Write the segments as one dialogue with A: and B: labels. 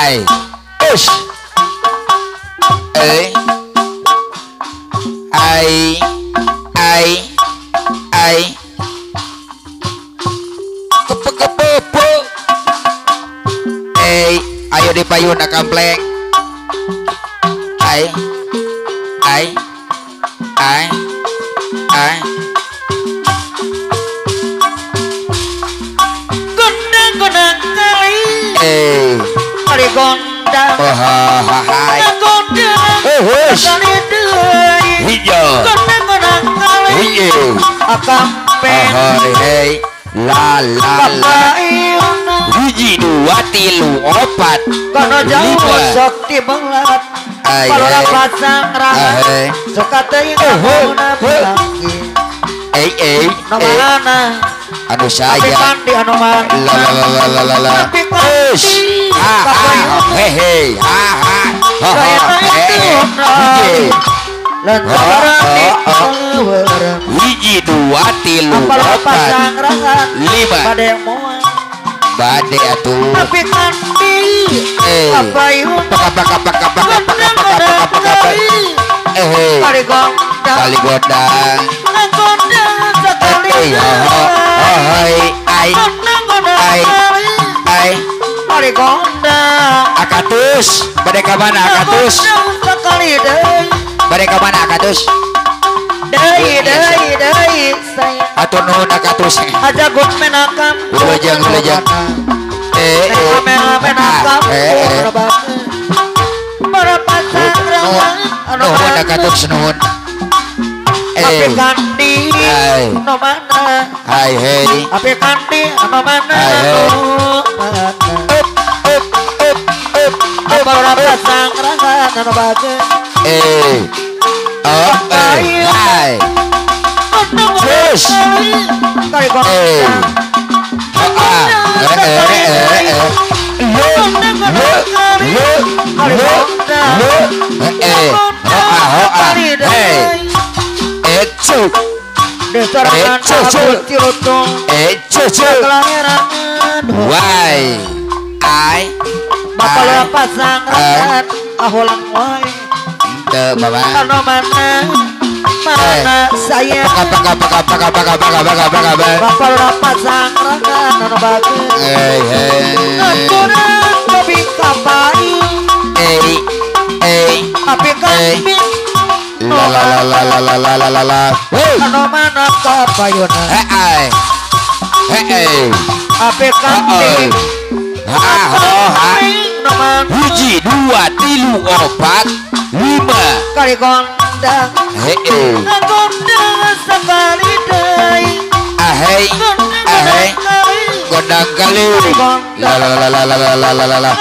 A: ai us ai kepe ayo dipayun kampleng ai
B: gondang kali kali gondang
A: hai
B: gondang kali deui
A: hijau
B: gondang kali akampen
A: hei la hiji dua tilu opat
B: kono jauh sok tibelat palora pasang rangan suka teuing ngahuna pelanggi nomana
A: anu saya
B: di anu mana
A: la hehe hiji dua tilu opat lima bade atuh
B: tapi kandi apa yun
A: kali godang
B: sekali kali gondang
A: akatus bade ka mana akatus
B: sekali deui
A: bade ka mana akatus
B: deui saya
A: atuh nuhun akatus
B: aja gun menakam
A: ulejang
B: menakam para pasang
A: nuhun akatus nuhun
B: api kandi no mana
A: hai hei
B: api kandi no mana para pasang rangan no bageun
A: hai terus
B: kali gondang
A: why ai
B: bapak pasang rangan aholang wae
A: teu mama
B: anu mana saya
A: bapak
B: pasang rangan anu bageun kurang lebih kapai api kami
A: la
B: anu mana kapayuna api kami
A: hiji dua tilu opat lima
B: kali gondang gondang sekali deui
A: gondang kali la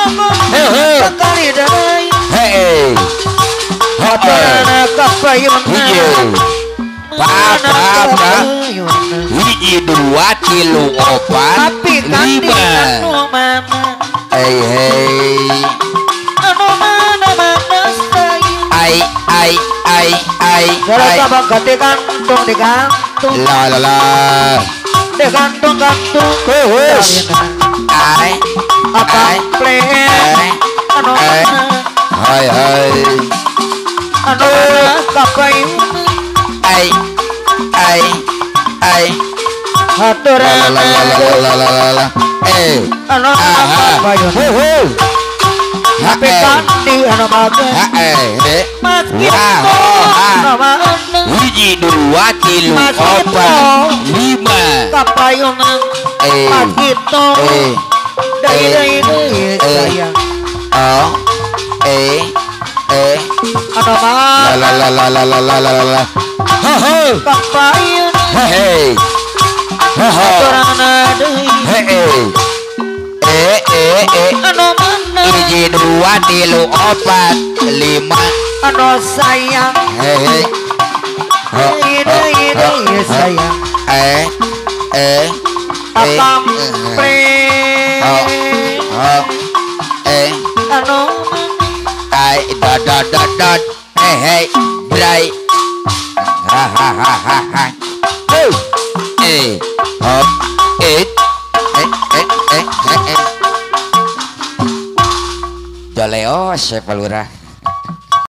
B: sekali deui
A: apa
B: kapayuna
A: hiji dua tilu opat
B: api kami
A: lima
B: anu mana anu mana saya Jalan sabang digantung apa play anu
A: hai
B: anu kapain haturan anu kapain tapi kandi anu bageun mas
A: hiji dua tilu opat lima
B: kapayuna mas gitu dari sayang anu
A: la
B: kapayuna haturan deui anu mana
A: hiji dua tilu opat lima
B: anu sayang sayang akam play anu
A: dot bray hop Leo Syekh Palurah